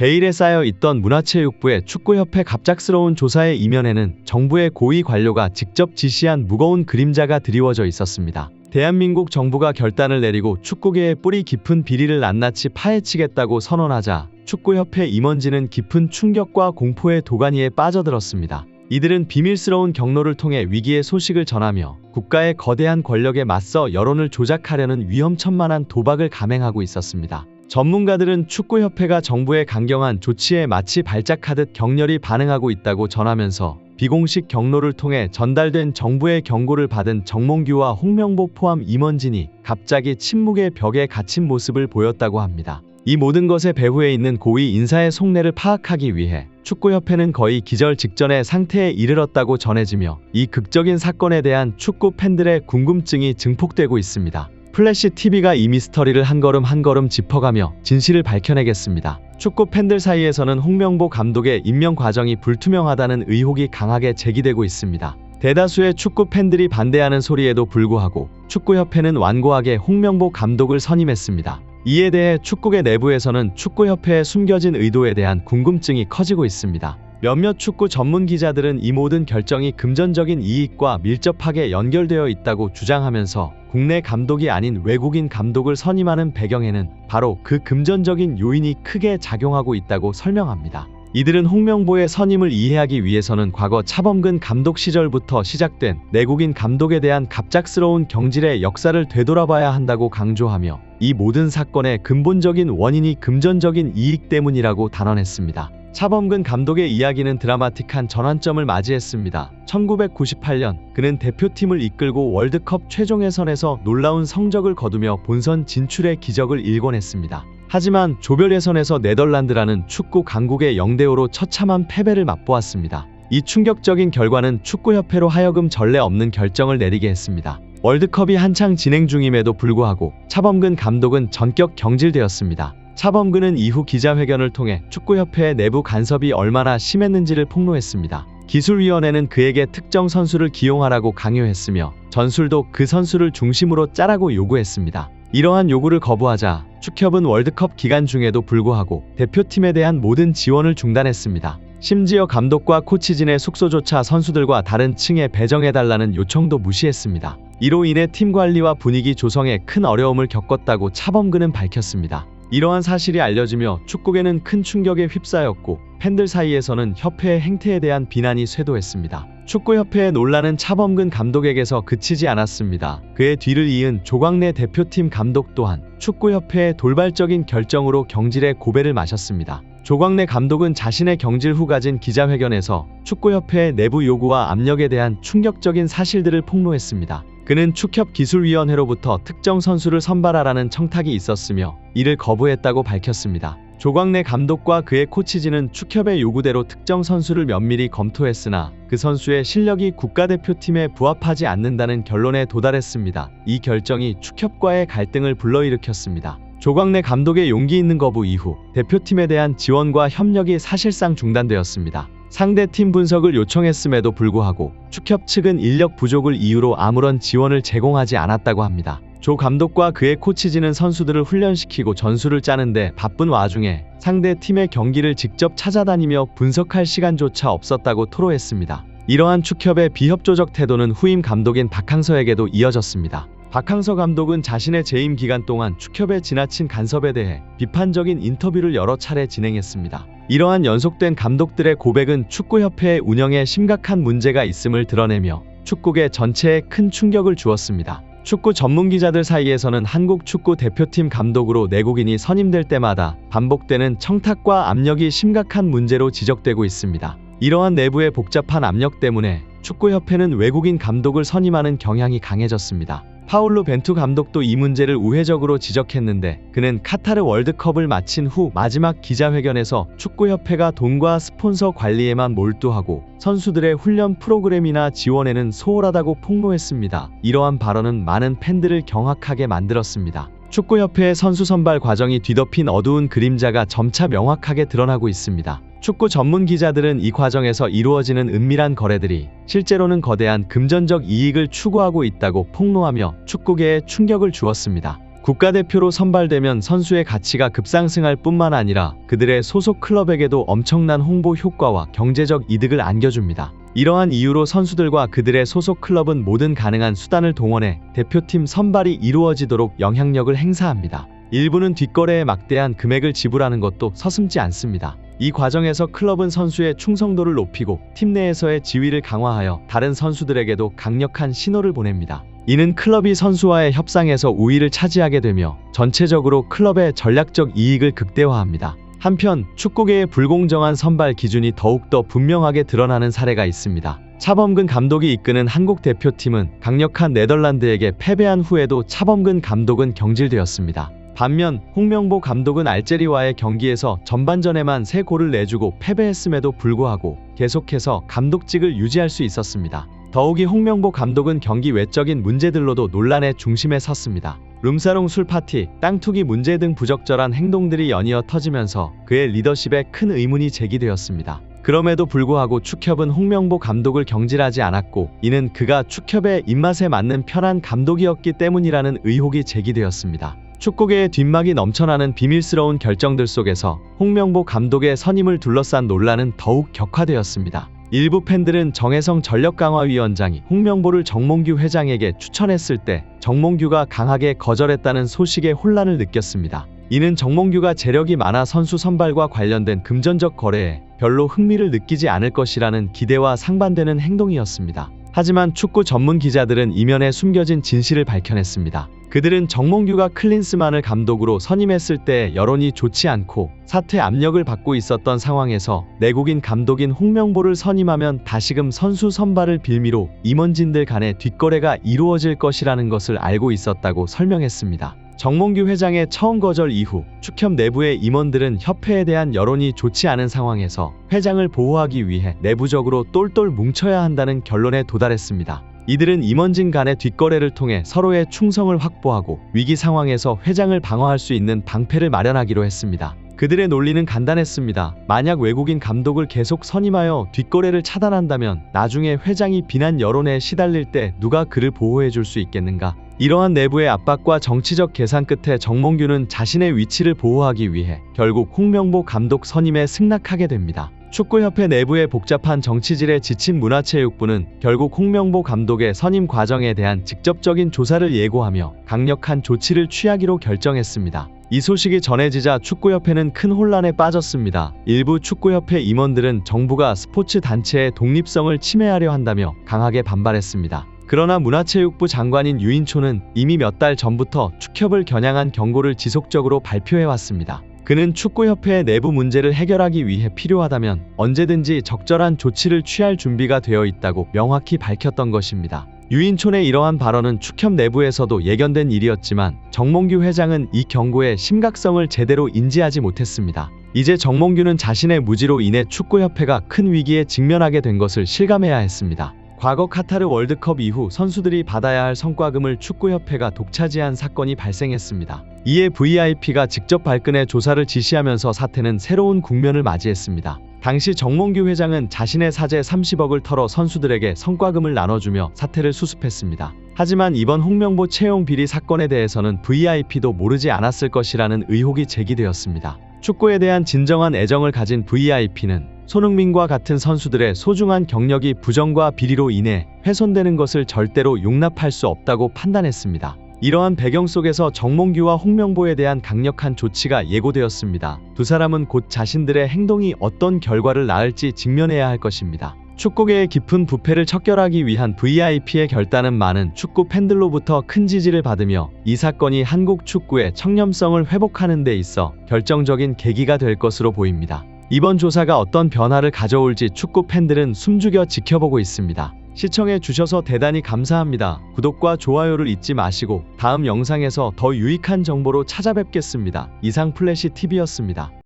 베일에 쌓여 있던 문화체육부의 축구협회 갑작스러운 조사의 이면에는 정부의 고위 관료가 직접 지시한 무거운 그림자가 드리워져 있었습니다. 대한민국 정부가 결단을 내리고 축구계의 뿌리 깊은 비리를 낱낱이 파헤치겠다고 선언하자 축구협회 임원진은 깊은 충격과 공포의 도가니에 빠져들었습니다. 이들은 비밀스러운 경로를 통해 위기의 소식을 전하며 국가의 거대한 권력에 맞서 여론을 조작하려는 위험천만한 도박을 감행하고 있었습니다. 전문가들은 축구협회가 정부의 강경한 조치에 마치 발작하듯 격렬히 반응하고 있다고 전하면서 비공식 경로를 통해 전달된 정부의 경고를 받은 정몽규와 홍명보 포함 임원진이 갑자기 침묵의 벽에 갇힌 모습을 보였다고 합니다. 이 모든 것의 배후에 있는 고위 인사의 속내를 파악하기 위해 축구협회는 거의 기절 직전의 상태에 이르렀다고 전해지며 이 극적인 사건에 대한 축구 팬들의 궁금증이 증폭되고 있습니다. 플래시 TV가 이 미스터리를 한 걸음 한 걸음 짚어가며 진실을 밝혀내겠습니다. 축구 팬들 사이에서는 홍명보 감독의 임명 과정이 불투명하다는 의혹이 강하게 제기되고 있습니다. 대다수의 축구 팬들이 반대하는 소리에도 불구하고 축구협회는 완고하게 홍명보 감독을 선임했습니다. 이에 대해 축구계 내부에서는 축구협회의 숨겨진 의도에 대한 궁금증이 커지고 있습니다. 몇몇 축구 전문 기자들은 이 모든 결정이 금전적인 이익과 밀접하게 연결되어 있다고 주장하면서 국내 감독이 아닌 외국인 감독을 선임하는 배경에는 바로 그 금전적인 요인이 크게 작용하고 있다고 설명합니다. 이들은 홍명보의 선임을 이해하기 위해서는 과거 차범근 감독 시절부터 시작된 내국인 감독에 대한 갑작스러운 경질의 역사를 되돌아봐야 한다고 강조하며 이 모든 사건의 근본적인 원인이 금전적인 이익 때문이라고 단언했습니다. 차범근 감독의 이야기는 드라마틱한 전환점을 맞이했습니다. 1998년 그는 대표팀을 이끌고 월드컵 최종 예선에서 놀라운 성적을 거두며 본선 진출의 기적을 일궈냈습니다. 하지만 조별 예선에서 네덜란드라는 축구 강국의 0대5로 처참한 패배를 맛보았습니다. 이 충격적인 결과는 축구협회로 하여금 전례 없는 결정을 내리게 했습니다. 월드컵이 한창 진행 중임에도 불구하고 차범근 감독은 전격 경질되었습니다. 차범근은 이후 기자회견을 통해 축구협회의 내부 간섭이 얼마나 심했는지를 폭로했습니다. 기술위원회는 그에게 특정 선수를 기용하라고 강요했으며 전술도 그 선수를 중심으로 짜라고 요구했습니다. 이러한 요구를 거부하자 축협은 월드컵 기간 중에도 불구하고 대표팀에 대한 모든 지원을 중단했습니다. 심지어 감독과 코치진의 숙소조차 선수들과 다른 층에 배정해달라는 요청도 무시했습니다. 이로 인해 팀 관리와 분위기 조성에 큰 어려움을 겪었다고 차범근은 밝혔습니다. 이러한 사실이 알려지며 축구계는 큰 충격에 휩싸였고 팬들 사이에서는 협회의 행태에 대한 비난이 쇄도했습니다. 축구협회의 논란은 차범근 감독에게서 그치지 않았습니다. 그의 뒤를 이은 조광래 대표팀 감독 또한 축구협회의 돌발적인 결정으로 경질의 고배를 마셨습니다. 조광래 감독은 자신의 경질 후 가진 기자회견에서 축구협회의 내부 요구와 압력에 대한 충격적인 사실들을 폭로했습니다. 그는 축협 기술위원회로부터 특정 선수를 선발하라는 청탁이 있었으며 이를 거부했다고 밝혔습니다. 조광래 감독과 그의 코치진은 축협의 요구대로 특정 선수를 면밀히 검토했으나 그 선수의 실력이 국가대표팀에 부합하지 않는다는 결론에 도달했습니다. 이 결정이 축협과의 갈등을 불러일으켰습니다. 조광래 감독의 용기 있는 거부 이후 대표팀에 대한 지원과 협력이 사실상 중단되었습니다. 상대팀 분석을 요청했음에도 불구하고 축협 측은 인력 부족을 이유로 아무런 지원을 제공하지 않았다고 합니다. 조 감독과 그의 코치진은 선수들을 훈련시키고 전술을 짜는데 바쁜 와중에 상대팀의 경기를 직접 찾아다니며 분석할 시간조차 없었다고 토로했습니다. 이러한 축협의 비협조적 태도는 후임 감독인 박항서에게도 이어졌습니다. 박항서 감독은 자신의 재임 기간 동안 축협의 지나친 간섭에 대해 비판적인 인터뷰를 여러 차례 진행했습니다. 이러한 연속된 감독들의 고백은 축구협회의 운영에 심각한 문제가 있음을 드러내며 축구계 전체에 큰 충격을 주었습니다. 축구 전문기자들 사이에서는 한국 축구 대표팀 감독으로 내국인이 선임될 때마다 반복되는 청탁과 압력이 심각한 문제로 지적되고 있습니다. 이러한 내부의 복잡한 압력 때문에 축구협회는 외국인 감독을 선임하는 경향이 강해졌습니다. 파울루 벤투 감독도 이 문제를 우회적으로 지적했는데 그는 카타르 월드컵을 마친 후 마지막 기자회견에서 축구협회가 돈과 스폰서 관리에만 몰두하고 선수들의 훈련 프로그램이나 지원에는 소홀하다고 폭로했습니다. 이러한 발언은 많은 팬들을 경악하게 만들었습니다. 축구협회의 선수 선발 과정이 뒤덮인 어두운 그림자가 점차 명확하게 드러나고 있습니다. 축구 전문 기자들은 이 과정에서 이루어지는 은밀한 거래들이 실제로는 거대한 금전적 이익을 추구하고 있다고 폭로하며 축구계에 충격을 주었습니다. 국가대표로 선발되면 선수의 가치가 급상승할 뿐만 아니라 그들의 소속 클럽에게도 엄청난 홍보 효과와 경제적 이득을 안겨줍니다. 이러한 이유로 선수들과 그들의 소속 클럽은 모든 가능한 수단을 동원해 대표팀 선발이 이루어지도록 영향력을 행사합니다. 일부는 뒷거래에 막대한 금액을 지불하는 것도 서슴지 않습니다. 이 과정에서 클럽은 선수의 충성도를 높이고 팀 내에서의 지위를 강화하여 다른 선수들에게도 강력한 신호를 보냅니다. 이는 클럽이 선수와의 협상에서 우위를 차지하게 되며 전체적으로 클럽의 전략적 이익을 극대화합니다. 한편 축구계의 불공정한 선발 기준이 더욱더 분명하게 드러나는 사례가 있습니다. 차범근 감독이 이끄는 한국 대표팀은 강력한 네덜란드에게 패배한 후에도 차범근 감독은 경질되었습니다. 반면 홍명보 감독은 알제리와의 경기에서 전반전에만 3골을 내주고 패배했음에도 불구하고 계속해서 감독직을 유지할 수 있었습니다. 더욱이 홍명보 감독은 경기 외적인 문제들로도 논란의 중심에 섰습니다. 룸사롱 술파티, 땅 투기 문제 등 부적절한 행동들이 연이어 터지면서 그의 리더십에 큰 의문이 제기되었습니다. 그럼에도 불구하고 축협은 홍명보 감독을 경질하지 않았고 이는 그가 축협의 입맛에 맞는 편한 감독이었기 때문이라는 의혹이 제기되었습니다. 축구계의 뒷막이 넘쳐나는 비밀스러운 결정들 속에서 홍명보 감독의 선임을 둘러싼 논란은 더욱 격화되었습니다. 일부 팬들은 정혜성 전력강화위원장이 홍명보를 정몽규 회장에게 추천했을 때 정몽규가 강하게 거절했다는 소식에 혼란을 느꼈습니다. 이는 정몽규가 재력이 많아 선수 선발과 관련된 금전적 거래에 별로 흥미를 느끼지 않을 것이라는 기대와 상반되는 행동이었습니다. 하지만 축구 전문 기자들은 이면에 숨겨진 진실을 밝혀냈습니다. 그들은 정몽규가 클린스만을 감독으로 선임했을 때 여론이 좋지 않고 사퇴 압력을 받고 있었던 상황에서 내국인 감독인 홍명보를 선임하면 다시금 선수 선발을 빌미로 임원진들 간의 뒷거래가 이루어질 것이라는 것을 알고 있었다고 설명했습니다. 정몽규 회장의 처음 거절 이후 축협 내부의 임원들은 협회에 대한 여론이 좋지 않은 상황에서 회장을 보호하기 위해 내부적으로 똘똘 뭉쳐야 한다는 결론에 도달했습니다. 이들은 임원진 간의 뒷거래를 통해 서로의 충성을 확보하고 위기 상황에서 회장을 방어할 수 있는 방패를 마련하기로 했습니다. 그들의 논리는 간단했습니다. 만약 외국인 감독을 계속 선임하여 뒷거래를 차단한다면 나중에 회장이 비난 여론에 시달릴 때 누가 그를 보호해 줄 수 있겠는가? 이러한 내부의 압박과 정치적 계산 끝에 정몽규는 자신의 위치를 보호하기 위해 결국 홍명보 감독 선임에 승낙하게 됩니다. 축구협회 내부의 복잡한 정치질에 지친 문화체육부는 결국 홍명보 감독의 선임 과정에 대한 직접적인 조사를 예고하며 강력한 조치를 취하기로 결정했습니다. 이 소식이 전해지자 축구협회는 큰 혼란에 빠졌습니다. 일부 축구협회 임원들은 정부가 스포츠 단체의 독립성을 침해하려 한다며 강하게 반발했습니다. 그러나 문화체육부 장관인 유인초는 이미 몇 달 전부터 축협을 겨냥한 경고를 지속적으로 발표해왔습니다. 그는 축구협회의 내부 문제를 해결하기 위해 필요하다면 언제든지 적절한 조치를 취할 준비가 되어 있다고 명확히 밝혔던 것입니다. 유인촌의 이러한 발언은 축협 내부에서도 예견된 일이었지만 정몽규 회장은 이 경고의 심각성을 제대로 인지하지 못했습니다. 이제 정몽규는 자신의 무지로 인해 축구협회가 큰 위기에 직면하게 된 것을 실감해야 했습니다. 과거 카타르 월드컵 이후 선수들이 받아야 할 성과금을 축구협회가 독차지한 사건이 발생했습니다. 이에 VIP가 직접 발끈해 조사를 지시하면서 사태는 새로운 국면을 맞이했습니다. 당시 정몽규 회장은 자신의 사재 30억을 털어 선수들에게 성과금을 나눠주며 사태를 수습했습니다. 하지만 이번 홍명보 채용 비리 사건에 대해서는 VIP도 모르지 않았을 것이라는 의혹이 제기되었습니다. 축구에 대한 진정한 애정을 가진 VIP는 손흥민과 같은 선수들의 소중한 경력이 부정과 비리로 인해 훼손되는 것을 절대로 용납할 수 없다고 판단했습니다. 이러한 배경 속에서 정몽규와 홍명보에 대한 강력한 조치가 예고되었습니다. 두 사람은 곧 자신들의 행동이 어떤 결과를 낳을지 직면해야 할 것입니다. 축구계의 깊은 부패를 척결하기 위한 VIP의 결단은 많은 축구 팬들로부터 큰 지지를 받으며 이 사건이 한국 축구의 청렴성을 회복하는 데 있어 결정적인 계기가 될 것으로 보입니다. 이번 조사가 어떤 변화를 가져올지 축구 팬들은 숨죽여 지켜보고 있습니다. 시청해 주셔서 대단히 감사합니다. 구독과 좋아요를 잊지 마시고 다음 영상에서 더 유익한 정보로 찾아뵙겠습니다. 이상 플래시 TV였습니다.